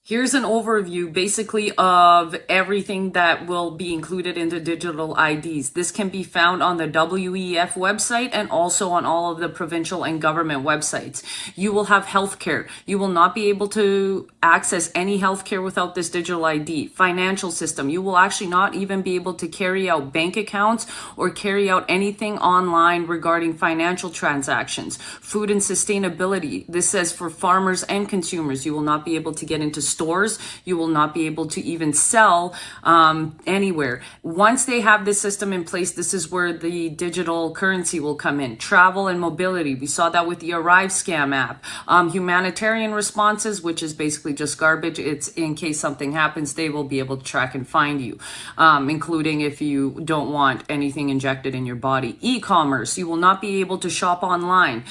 Here's an overview basically of everything that will be included in the digital IDs. This can be found on the WEF website and also on all of the provincial and government websites. You will have healthcare. You will not be able to access any healthcare without this digital ID. Financial system. You will actually not even be able to carry out bank accounts or carry out anything online regarding financial transactions. Food and sustainability. This says for farmers and consumers, you will not be able to get into stores. You will not be able to even sell anywhere. Once they have this system in place, this is where the digital currency will come in. Travel and mobility. We saw that with the Arrive scam app. Humanitarian responses, which is basically just garbage. It's in case something happens, they will be able to track and find you, including if you don't want anything injected in your body. E-commerce. You will not be able to shop online.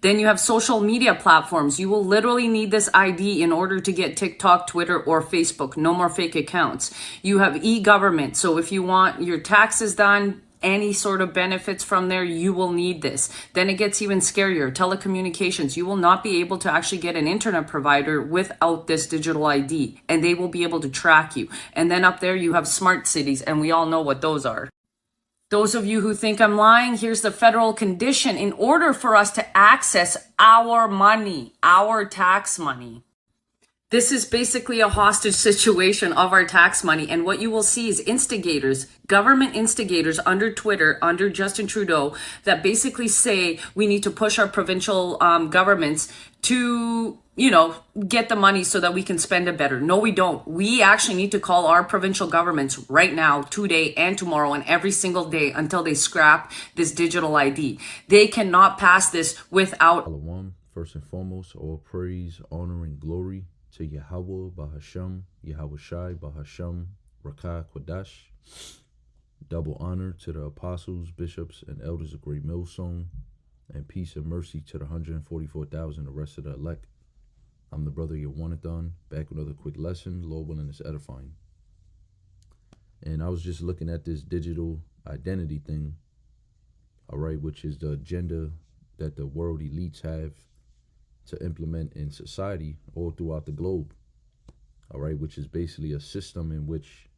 Then you have social media platforms. You will literally need this ID in order to get TikTok, Twitter, or Facebook. No more fake accounts. You have e-government. So if you want your taxes done, any sort of benefits from there, you will need this. Then it gets even scarier. Telecommunications. You will not be able to actually get an internet provider without this digital ID, and they will be able to track you. And then up there you have smart cities, and we all know what those are. Those of you who think I'm lying, here's the federal condition. In order for us to access our money, our tax money, this is basically a hostage situation of our tax money. And what you will see is instigators, government instigators under Twitter, under Justin Trudeau, that basically say we need to push our provincial governments to, get the money so that we can spend it better. No, we don't. We actually need to call our provincial governments right now, today and tomorrow and every single day until they scrap this digital ID. They cannot pass this without. Shalom. First and foremost, all praise, honor, and glory to Yahweh Bahasham, Yahweh Shai Bahasham, Rakah Kwadash. Double honor to the apostles, bishops, and elders of Great Millstone, and peace and mercy to the 144,000, the rest of the elect. I'm the brother Yawanathan, back with another quick lesson. Lord willing, it's edifying. And I was just looking at this digital identity thing, all right, which is the agenda that the world elites have to implement in society all throughout the globe, all right, which is basically a system in which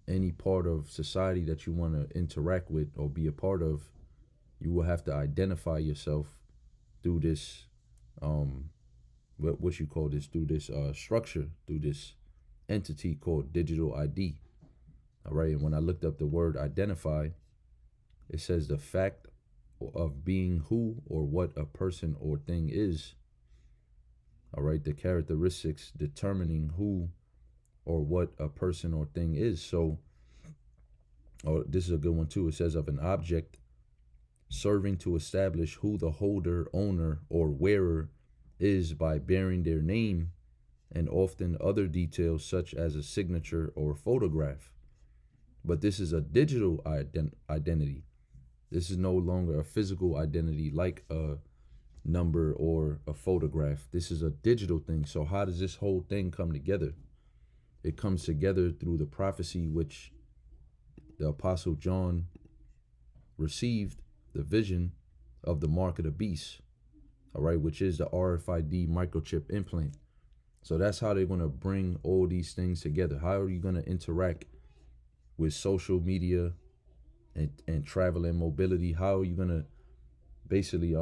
any part of society that you want to interact with or be a part of, you will have to identify yourself through this, what you call this, through this structure, through this entity called digital ID. All right, and when I looked up the word identify, it says the fact of being who or what a person or thing is. All right, the characteristics determining who or what a person or thing is. So, this is a good one too. It says of an object serving to establish who the holder, owner, or wearer is by bearing their name and often other details such as a signature or photograph. But this is a digital identity. This is no longer a physical identity like a number or a photograph. This is a digital thing. So how does this whole thing come together? It comes together through the prophecy which the Apostle John received, the vision of the mark of the beast, all right, which is the RFID microchip implant. So that's how they're going to bring all these things together. How are you going to interact with social media and travel and mobility? How are you going to basically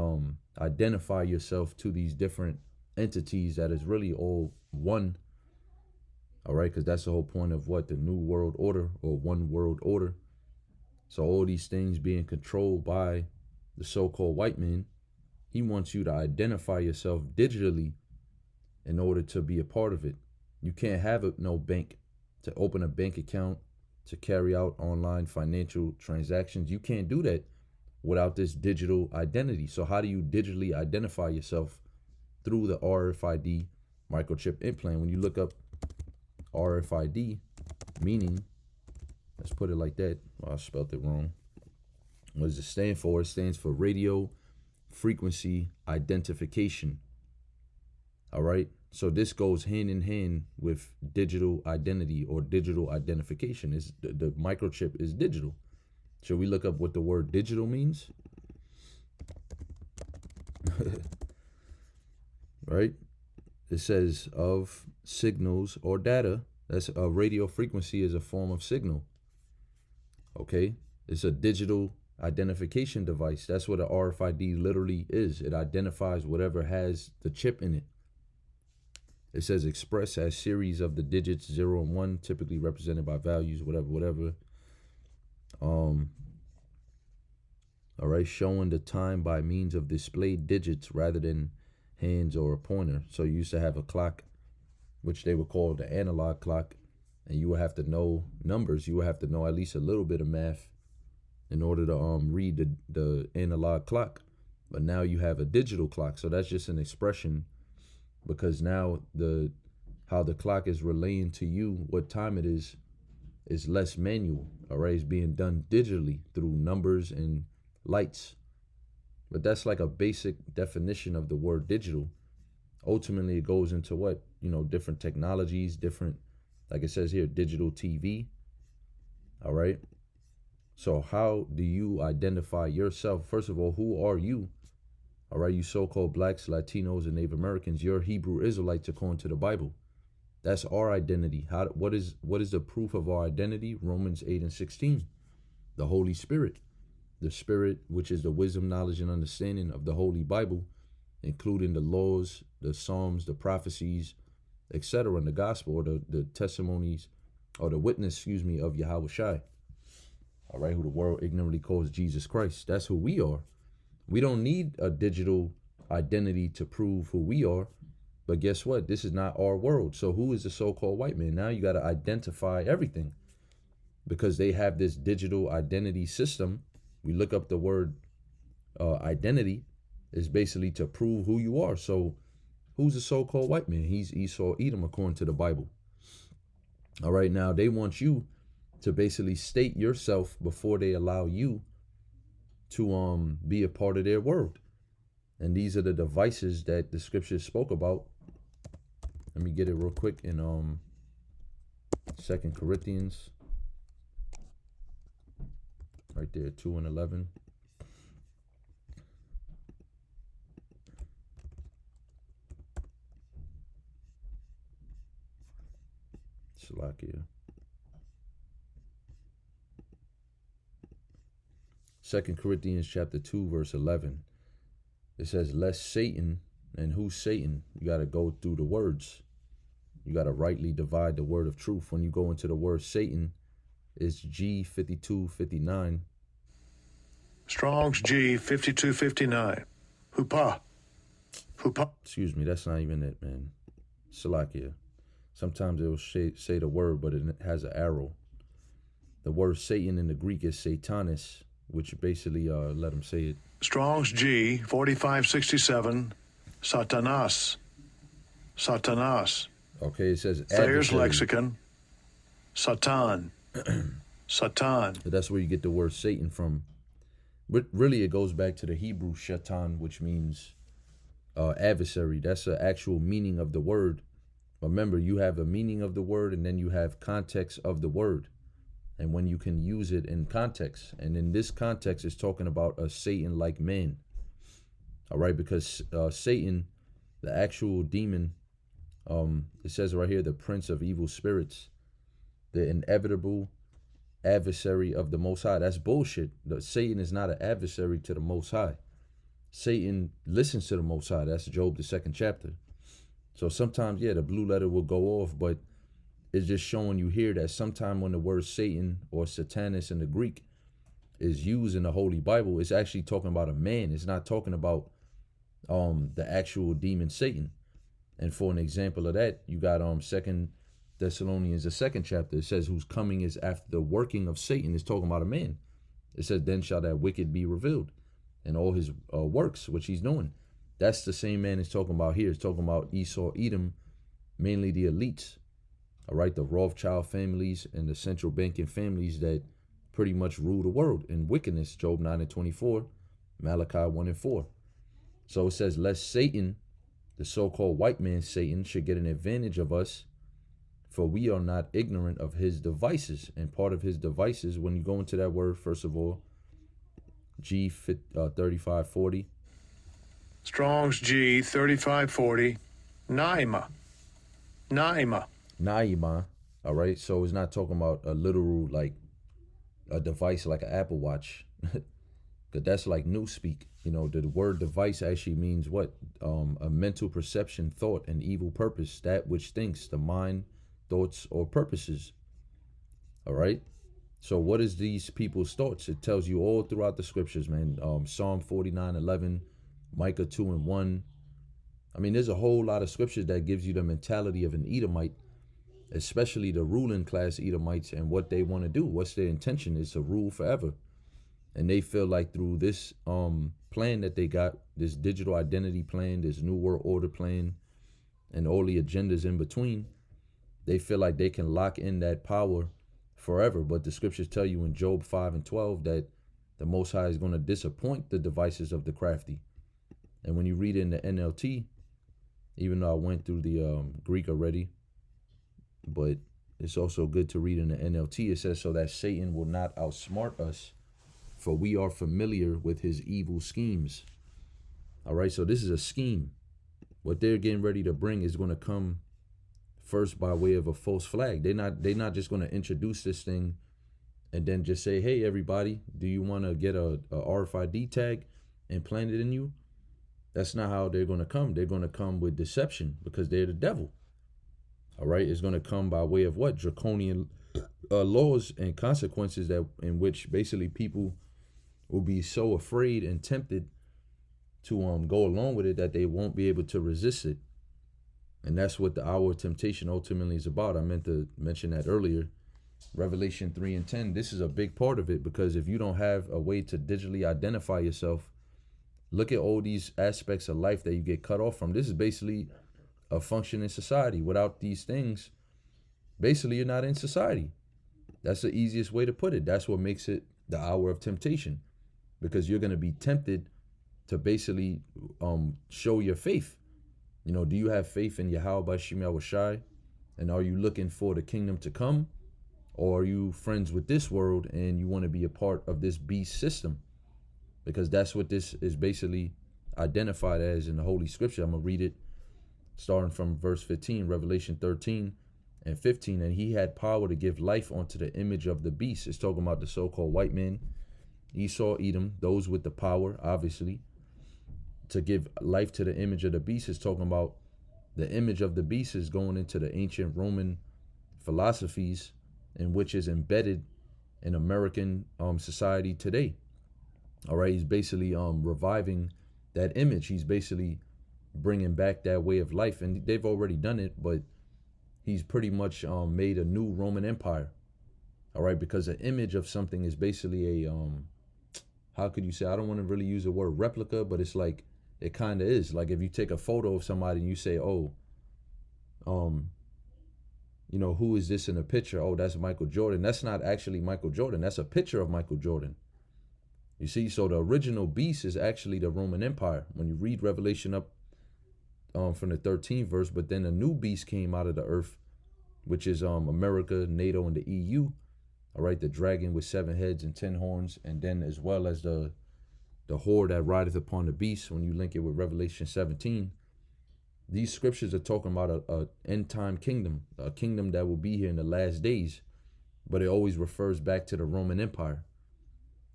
identify yourself to these different entities that is really all one? All right, because that's the whole point of what the New World Order or One World Order. So all these things being controlled by the so-called white man, he wants you to identify yourself digitally in order to be a part of it. You can't have no bank to open a bank account, to carry out online financial transactions. You can't do that without this digital identity. So how do you digitally identify yourself? Through the RFID microchip implant. When you look up RFID, meaning, let's put it like that. Well, I spelled it wrong. What does it stand for? It stands for radio frequency identification. All right. So this goes hand in hand with digital identity or digital identification. Is the microchip is digital. Should we look up what the word digital means? Right. it says of signals or data. That's a radio frequency is a form of signal. Okay, it's a digital identification device. That's what an RFID literally is. It identifies whatever has the chip in it. It says express as series of the digits 0 and 1, typically represented by values, whatever. All right, showing the time by means of displayed digits rather than hands or a pointer. So you used to have a clock, which they would call the analog clock, and you would have to know numbers. You would have to know at least a little bit of math in order to read the analog clock. But now you have a digital clock. So that's just an expression, because now how the clock is relaying to you what time it is less manual. All right, it's being done digitally through numbers and lights. But that's like a basic definition of the word digital. Ultimately, it goes into what? Different technologies, different, like it says here, digital TV. All right. So how do you identify yourself? First of all, who are you? All right, you so-called blacks, Latinos, and Native Americans, you're Hebrew Israelites according to the Bible. That's our identity. What is the proof of our identity? Romans 8:16. The Holy Spirit. The Spirit, which is the wisdom, knowledge, and understanding of the Holy Bible, including the laws, the Psalms, the prophecies, etc., and the gospel, or the testimonies, or the witness, of Yahweh Shai. All right, who the world ignorantly calls Jesus Christ. That's who we are. We don't need a digital identity to prove who we are. But guess what? This is not our world. So who is the so-called white man? Now you got to identify everything, because they have this digital identity system. We look up the word identity is basically to prove who you are. So who's the so-called white man? He's Esau, Edom, according to the Bible. All right, now they want you to basically state yourself before they allow you to be a part of their world. And these are the devices that the scriptures spoke about. Let me get it real quick in 2 Corinthians. Right there, 2:11. Salakia. 2 Corinthians chapter 2, verse 11. It says, lest Satan, and who's Satan? You got to go through the words. You got to rightly divide the word of truth. When you go into the word Satan, it's G5259. Strong's G5259. Hupa. Excuse me, that's not even it, man. Salakia. Sometimes it will say the word, but it has an arrow. The word Satan in the Greek is Satanis, which basically, let him say it. Strong's G4567. Satanas. Satanas. Okay, it says Thayer's adversary. lexicon. Satan. Satan. That's where you get the word Satan from. But really, it goes back to the Hebrew shaitan, which means adversary. That's the actual meaning of the word. Remember, you have a meaning of the word, and then you have context of the word, and when you can use it in context. And in this context, it's talking about a Satan-like man. All right, because Satan, the actual demon, it says right here, the prince of evil spirits, the inevitable adversary of the Most High. That's bullshit. Satan is not an adversary to the Most High. Satan listens to the Most High. That's Job, the 2nd chapter. So sometimes, yeah, the blue letter will go off, but it's just showing you here that sometime when the word Satan or Satanis in the Greek is used in the Holy Bible, it's actually talking about a man. It's not talking about the actual demon Satan. And for an example of that, you got 2 Thessalonians, the 2nd chapter. It says, whose coming is after the working of Satan. It's talking about a man. It says, then shall that wicked be revealed, and all his works, which he's doing. That's the same man it's talking about here. It's talking about Esau, Edom, mainly the elites. All right, the Rothschild families and the central banking families that pretty much rule the world in wickedness. Job 9:24, Malachi 1:4. So it says, lest Satan, the so-called white man Satan, should get an advantage of us, for we are not ignorant of his devices. And part of his devices, when you go into that word, first of all, G3540. Strong's G3540. Naima. Naima. Naima. All right. So it's not talking about a literal, like a device like an Apple Watch. Because that's like new speak. You know, the word device actually means what? A mental perception, thought, and evil purpose, that which thinks, the mind, thoughts, or purposes. All right. So what is these people's thoughts? It tells you all throughout the scriptures, man. Psalm 49:11, Micah 2:1. I mean, there's a whole lot of scriptures that gives you the mentality of an Edomite, especially the ruling class Edomites, and what they want to do. What's their intention is to rule forever. And they feel like through this plan that they got, this digital identity plan, this new world order plan, and all the agendas in between, they feel like they can lock in that power forever. But the scriptures tell you in Job 5:12 that the Most High is going to disappoint the devices of the crafty. And when you read in the NLT, even though I went through the Greek already, but it's also good to read in the NLT. It says, so that Satan will not outsmart us, for we are familiar with his evil schemes. All right, so this is a scheme. What they're getting ready to bring is going to come first by way of a false flag. They're not just going to introduce this thing and then just say, hey, everybody, do you want to get a RFID tag implanted in you? That's not how they're going to come. They're going to come with deception because they're the devil. All right, it's going to come by way of what? Draconian laws and consequences that in which basically people will be so afraid and tempted to go along with it that they won't be able to resist it. And that's what the hour of temptation ultimately is about. I meant to mention that earlier. Revelation 3:10, this is a big part of it, because if you don't have a way to digitally identify yourself, look at all these aspects of life that you get cut off from. This is basically a functioning society. Without these things, basically you're not in society. That's the easiest way to put it. That's what makes it the hour of temptation, because you're going to be tempted to basically show your faith. You know, do you have faith in Yahweh Bashim Yahushai? And are you looking for the kingdom to come? Or are you friends with this world and you want to be a part of this beast system? Because that's what this is basically identified as in the Holy Scripture. I'm going to read it starting from verse 15, Revelation 13:15. And he had power to give life unto the image of the beast. It's talking about the so-called white man, Esau, Edom, those with the power, obviously, to give life to the image of the beast. Is talking about the image of the beast is going into the ancient Roman philosophies, in which is embedded in American society today. All right, he's basically reviving that image. He's basically bringing back that way of life, and they've already done it, but he's pretty much made a new Roman Empire. All right, because an image of something is basically a how could you say? I don't want to really use the word replica, but it's like it kind of is. Like if you take a photo of somebody and you say, oh, you know, who is this in a picture? Oh, that's Michael Jordan. That's not actually Michael Jordan. That's a picture of Michael Jordan. You see, so the original beast is actually the Roman Empire. When you read Revelation up from the 13th verse, but then a new beast came out of the earth, which is America, NATO, and the EU. All right, the dragon with 7 heads and 10 horns, and then as well as the whore that rideth upon the beast. When you link it with Revelation 17, these scriptures are talking about a end time kingdom, a kingdom that will be here in the last days, but it always refers back to the Roman Empire.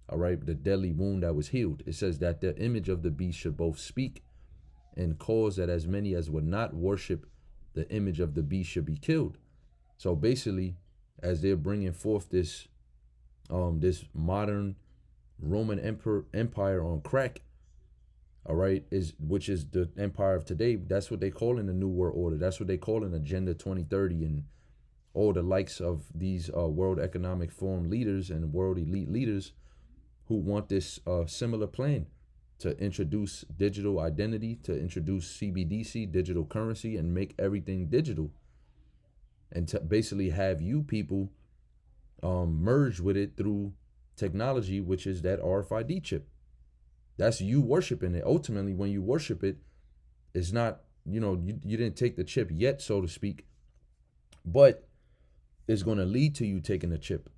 All right, the deadly wound that was healed. It says that the image of the beast should both speak and cause that as many as would not worship the image of the beast should be killed. So basically, as they're bringing forth this this modern Roman empire on crack, all right, which is the empire of today. That's what they call in the New World Order. That's what they call in Agenda 2030 and all the likes of these World Economic Forum leaders and world elite leaders who want this similar plan to introduce digital identity, to introduce CBDC, digital currency, and make everything digital, and to basically have you people merge with it through technology, which is that RFID chip. That's you worshiping it. Ultimately, when you worship it, it's not, you know, you didn't take the chip yet, so to speak, but it's going to lead to you taking the chip.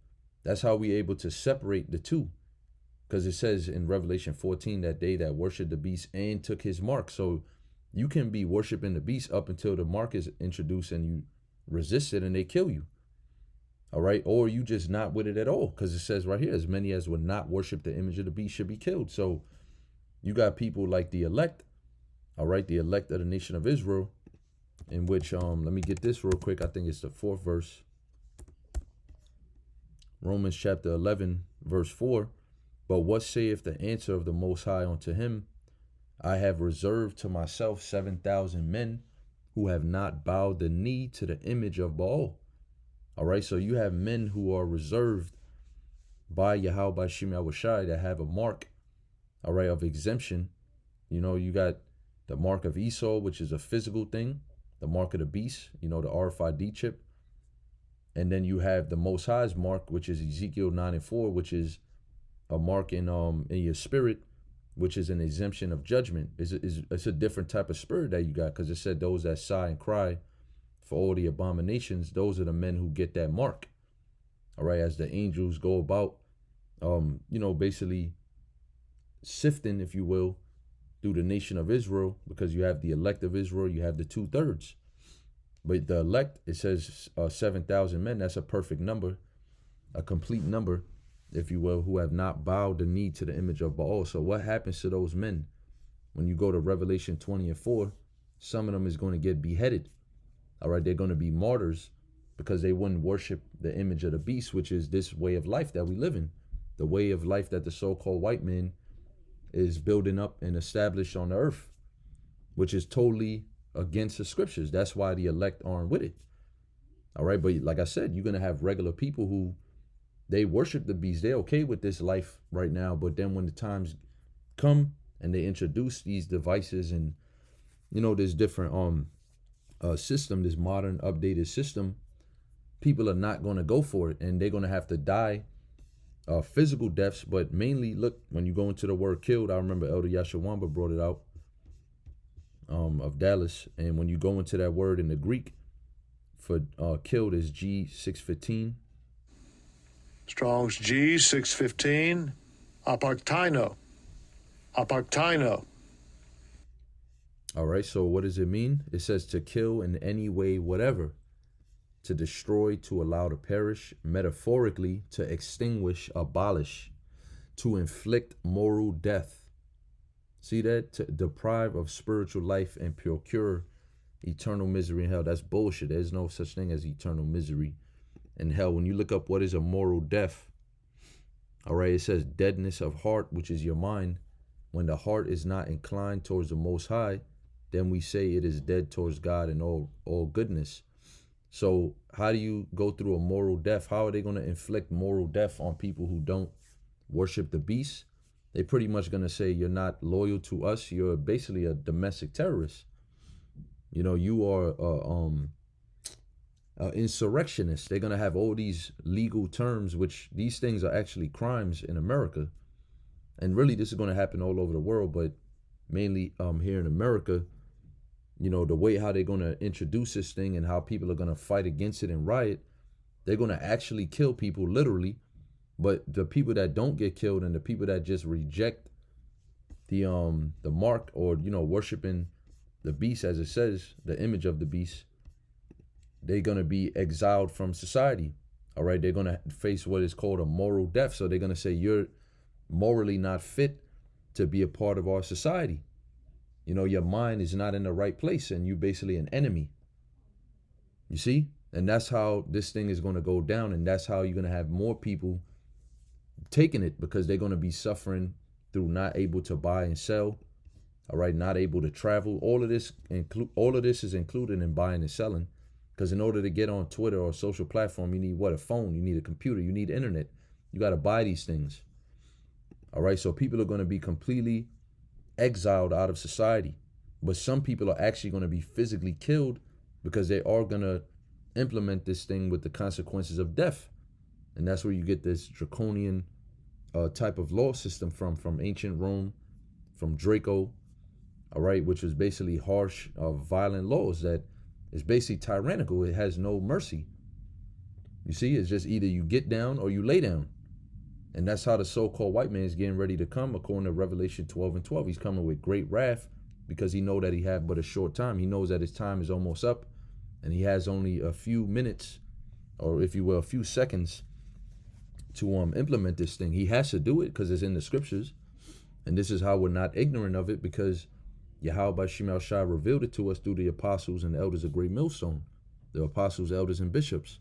That's how we're able to separate the two, because it says in Revelation 14 that they that worshiped the beast and took his mark. So You can be worshiping the beast up until the mark is introduced and you resist it and they kill you. All right. Or you just not with it at all. Because it says right here, as many as would not worship the image of the beast should be killed. So you got people like the elect. All right. The elect of the nation of Israel, in which, let me get this real quick. I think it's the 4th verse. Romans chapter 11, verse 4. But what saith the answer of the Most High unto him? I have reserved to myself 7,000 men who have not bowed the knee to the image of Baal. All right, so you have men who are reserved by Yahweh, by Shem Yahushai, that have a mark, all right, of exemption. You know, you got the mark of Esau, which is a physical thing, the mark of the beast, you know, the RFID chip. And then you have the Most High's mark, which is Ezekiel 9:4, which is a mark in your spirit, which is an exemption of judgment. It's a different type of spirit that you got, because it said those that sigh and cry for all the abominations, those are the men who get that mark. All right, as the angels go about, you know, basically sifting, if you will, through the nation of Israel, because you have the elect of Israel, you have the 2/3. But the elect, it says 7,000 men. That's a perfect number, a complete number, if you will, who have not bowed the knee to the image of Baal. So what happens to those men? When you go to Revelation 20:4, some of them is going to get beheaded. All right, they're going to be martyrs because they wouldn't worship the image of the beast, which is this way of life that we live in, the way of life that the so-called white man is building up and established on the earth, which is totally against the scriptures. That's why the elect aren't with it. All right, but like I said, you're going to have regular people who they worship the beast. They're okay with this life right now, but then when the times come and they introduce these devices and, you know, this different system, this modern updated system, people are not going to go for it, and they're going to have to die physical deaths. But mainly, look, when you go into the word killed, I remember Elder Yashawamba brought it out, of Dallas, and when you go into that word in the Greek for killed is G615. Strong's G 615. Apartino. Apartino. All right, so what does it mean? It says to kill in any way, whatever, to destroy, to allow to perish, metaphorically, to extinguish, abolish, to inflict moral death. See that? To deprive of spiritual life and procure eternal misery in hell. That's bullshit. There's no such thing as eternal misery in hell. When you look up what is a moral death, all right, it says deadness of heart, which is your mind. When the heart is not inclined towards the Most High, then we say it is dead towards God and all goodness. So how do you go through a moral death? How are they going to inflict moral death on people who don't worship the beast? They pretty much going to say you're not loyal to us. You're basically a domestic terrorist. You know, you are insurrectionist. They're going to have all these legal terms, which these things are actually crimes in America. And really, this is going to happen all over the world, but mainly here in America. You know, the way how they're going to introduce this thing and how people are going to fight against it and riot, they're going to actually kill people, literally. But the people that don't get killed and the people that just reject the mark, or, you know, worshiping the beast, as it says, the image of the beast, they're going to be exiled from society. All right, they're going to face what is called a moral death. So they're going to say you're morally not fit to be a part of our society. You know, your mind is not in the right place and you're basically an enemy. You see? And that's how this thing is going to go down. And that's how you're going to have more people taking it, because they're going to be suffering through not able to buy and sell. All right, not able to travel. All of this is included in buying and selling, because in order to get on Twitter or a social platform, you need what? A phone. You need a computer. You need internet. You got to buy these things. All right, so people are going to be completely exiled out of society. But some people are actually going to be physically killed, because they are going to implement this thing with the consequences of death. And that's where you get this draconian type of law system from ancient Rome, from Draco, all right, which was basically harsh, violent laws that is basically tyrannical. It has no mercy. You see, it's just either you get down or you lay down. And that's how the so-called white man is getting ready to come, according to Revelation 12:12. He's coming with great wrath because he know that he have but a short time. He knows that his time is almost up, and he has only a few minutes, or if you will, a few seconds to implement this thing. He has to do it because it's in the scriptures, and this is how we're not ignorant of it, because Yahweh Shemel Shai revealed it to us through the apostles and the elders of Great Millstone, the apostles, elders, and bishops.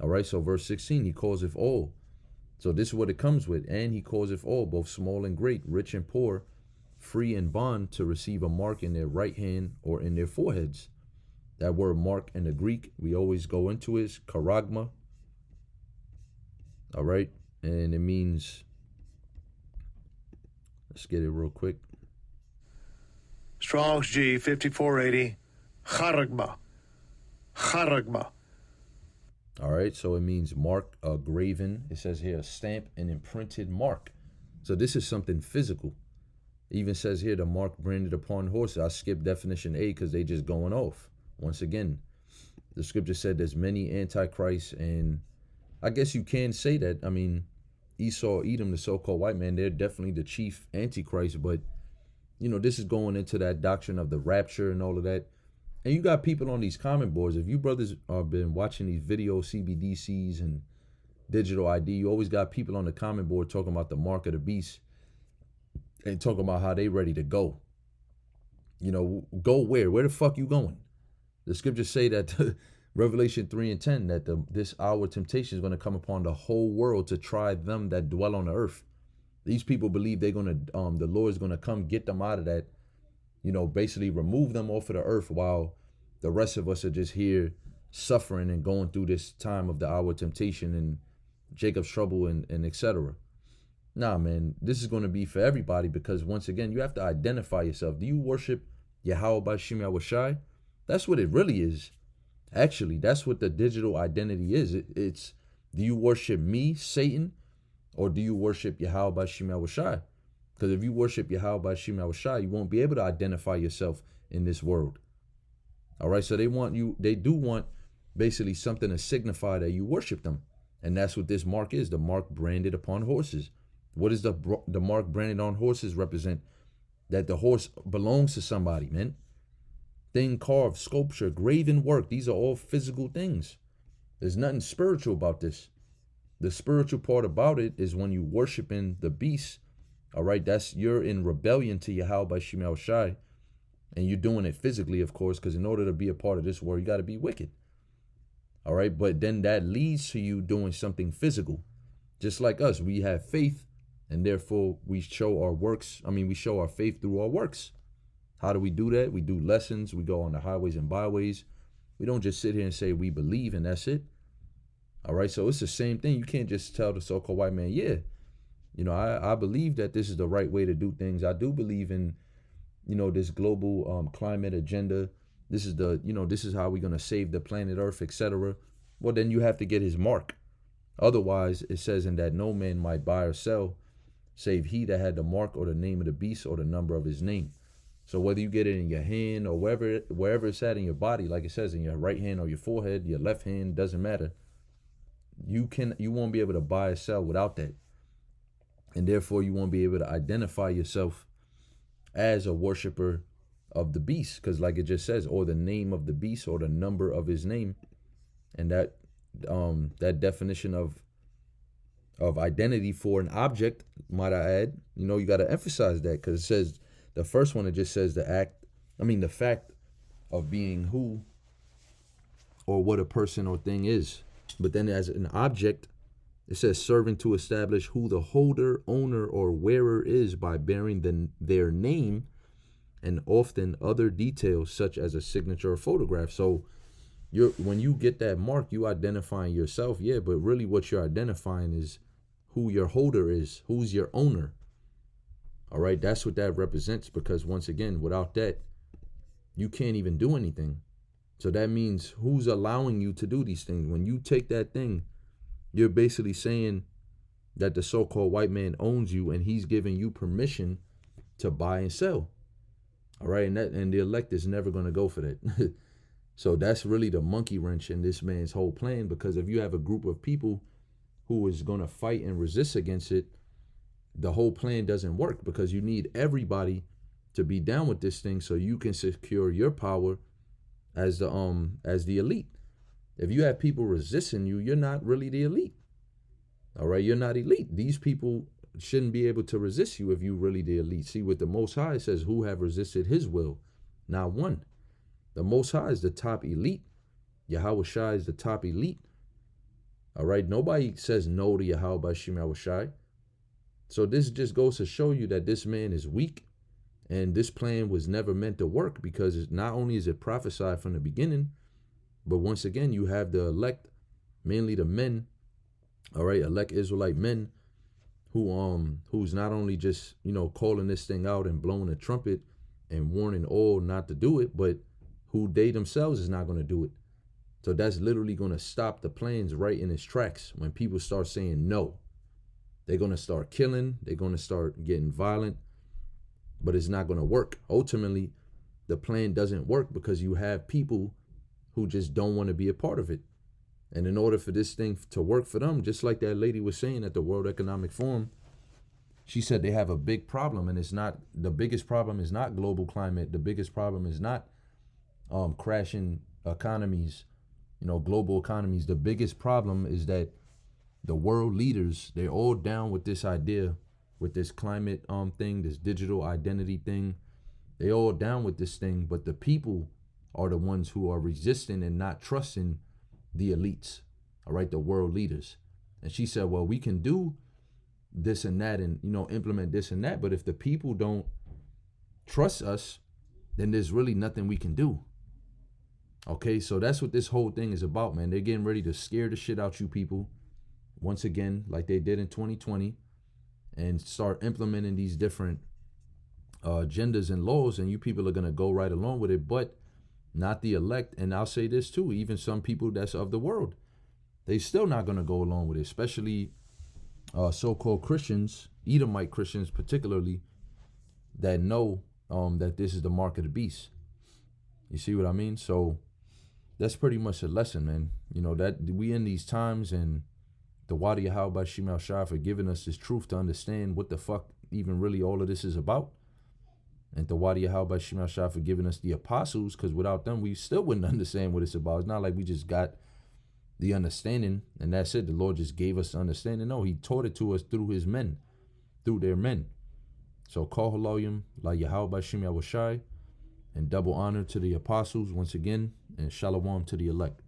All right, so verse 16, he causeth all. So this is what it comes with. And he causeth all, both small and great, rich and poor, free and bond, to receive a mark in their right hand or in their foreheads. That word mark in the Greek, we always go into, is charagma. All right, and it means, let's get it real quick. Strong's G 5480, charagma. Charagma. All right, so it means mark, graven. It says here, a stamp, an imprinted mark. So this is something physical. It even says here, the mark branded upon horses. I skipped definition A because they just going off. Once again, the scripture said there's many antichrists, and I guess you can say that. I mean, Esau, Edom, the so-called white man, they're definitely the chief antichrist, but, you know, this is going into that doctrine of the rapture and all of that. And you got people on these comment boards. If you brothers have been watching these video CBDCs and digital ID, you always got people on the comment board talking about the mark of the beast and talking about how they ready to go. You know, go where? Where the fuck you going? The scriptures say that Revelation 3 and 10, that this hour temptation is going to come upon the whole world to try them that dwell on the earth. These people believe they're going to, the Lord's going to come get them out of that, you know, basically remove them off of the earth, while the rest of us are just here suffering and going through this time of the hour temptation and Jacob's trouble and etc. Nah, man, this is going to be for everybody, because once again, you have to identify yourself. Do you worship Yahweh by Shem Yahushai? That's what it really is. Actually, that's what the digital identity is. It's, do you worship me, Satan, or do you worship Yahweh by Shem Yahushai? Because if you worship Yahweh by Shem Yahushai, you won't be able to identify yourself in this world. All right, so they do want basically something to signify that you worship them. And that's what this mark is, the mark branded upon horses. What does the mark branded on horses represent? That the horse belongs to somebody, man. Thing, carved, sculpture, graven work. These are all physical things. There's nothing spiritual about this. The spiritual part about it is when you worshiping the beast. All right, that's, you're in rebellion to Yahweh by Shem Yahushai, and you're doing it physically, of course, because in order to be a part of this world, you got to be wicked. All right, but then that leads to you doing something physical. Just like us, we have faith, and therefore we show our works. We show our faith through our works. How do we do that? We do lessons. We go on the highways and byways. We don't just sit here and say we believe and that's it. All right, so it's the same thing. You can't just tell the so-called white man, yeah, you know, I believe that this is the right way to do things. I do believe in, you know, this global climate agenda. This is this is how we're going to save the planet Earth, etc. Well, then you have to get his mark. Otherwise, it says, in that no man might buy or sell, save he that had the mark or the name of the beast or the number of his name. So whether you get it in your hand or wherever it's at in your body, like it says, in your right hand or your forehead, your left hand, doesn't matter. You won't be able to buy or sell without that. And therefore you won't be able to identify yourself as a worshiper of the beast, because like it just says, or the name of the beast or the number of his name. And that definition of identity for an object, might I add, you got to emphasize that, because it says, the first one, it just says the fact of being who or what a person or thing is. But then as an object, it says serving to establish who the holder, owner, or wearer is by bearing their name, and often other details such as a signature or photograph. So when you get that mark, you identifying yourself, yeah, but really what you're identifying is who your holder is, who's your owner. All right, that's what that represents, because once again, without that, you can't even do anything. So that means who's allowing you to do these things. When you take that thing, you're basically saying that the so-called white man owns you, and he's giving you permission to buy and sell. All right, and the elect is never going to go for that. So that's really the monkey wrench in this man's whole plan, because if you have a group of people who is going to fight and resist against it, the whole plan doesn't work, because you need everybody to be down with this thing so you can secure your power as the elite. If you have people resisting you, you're not really the elite. All right, you're not elite. These people shouldn't be able to resist you if you really the elite. See, with the Most High, it says, who have resisted his will? Not one. The Most High is the top elite. Yahweh Shai is the top elite. All right, nobody says no to Yahweh Bashim Yahweh Shai. So this just goes to show you that this man is weak, and this plan was never meant to work, because not only is it prophesied from the beginning, but once again, you have the elect, mainly the men, all right, elect Israelite men, who's not only just, calling this thing out and blowing a trumpet and warning all not to do it, but who they themselves is not going to do it. So that's literally going to stop the plans right in its tracks. When people start saying no, they're going to start killing, they're going to start getting violent, but it's not going to work. Ultimately, the plan doesn't work because you have people who just don't want to be a part of it. And in order for this thing to work for them, just like that lady was saying at the World Economic Forum, she said they have a big problem, and it's not, the biggest problem is not global climate. The biggest problem is not crashing economies, global economies. The biggest problem is that the world leaders, they're all down with this idea, with this climate thing, this digital identity thing. They all down with this thing, but the people are the ones who are resisting and not trusting the elites, all right, the world leaders. And she said, well, we can do this and that and, implement this and that, but if the people don't trust us, then there's really nothing we can do. Okay, so that's what this whole thing is about, man. They're getting ready to scare the shit out you people once again, like they did in 2020, and start implementing these different agendas and laws, and you people are going to go right along with it, but not the elect. And I'll say this too, even some people that's of the world, they still not going to go along with it, especially so-called Christians, Edomite Christians particularly, that know that this is the mark of the beast. You see what I mean? So that's pretty much a lesson, man. That we in these times, and the Wadi Yahweh Shimel Shah for giving us this truth to understand what the fuck even really all of this is about. And the Wadi Yahweh Shimel Shah for giving us the apostles, because without them, we still wouldn't understand what it's about. It's not like we just got the understanding and that's it. The Lord just gave us the understanding. No, he taught it to us through his men, through their men. So call haloyim la Yahweh Shimel Shai, and double honor to the apostles once again, and shalom to the elect.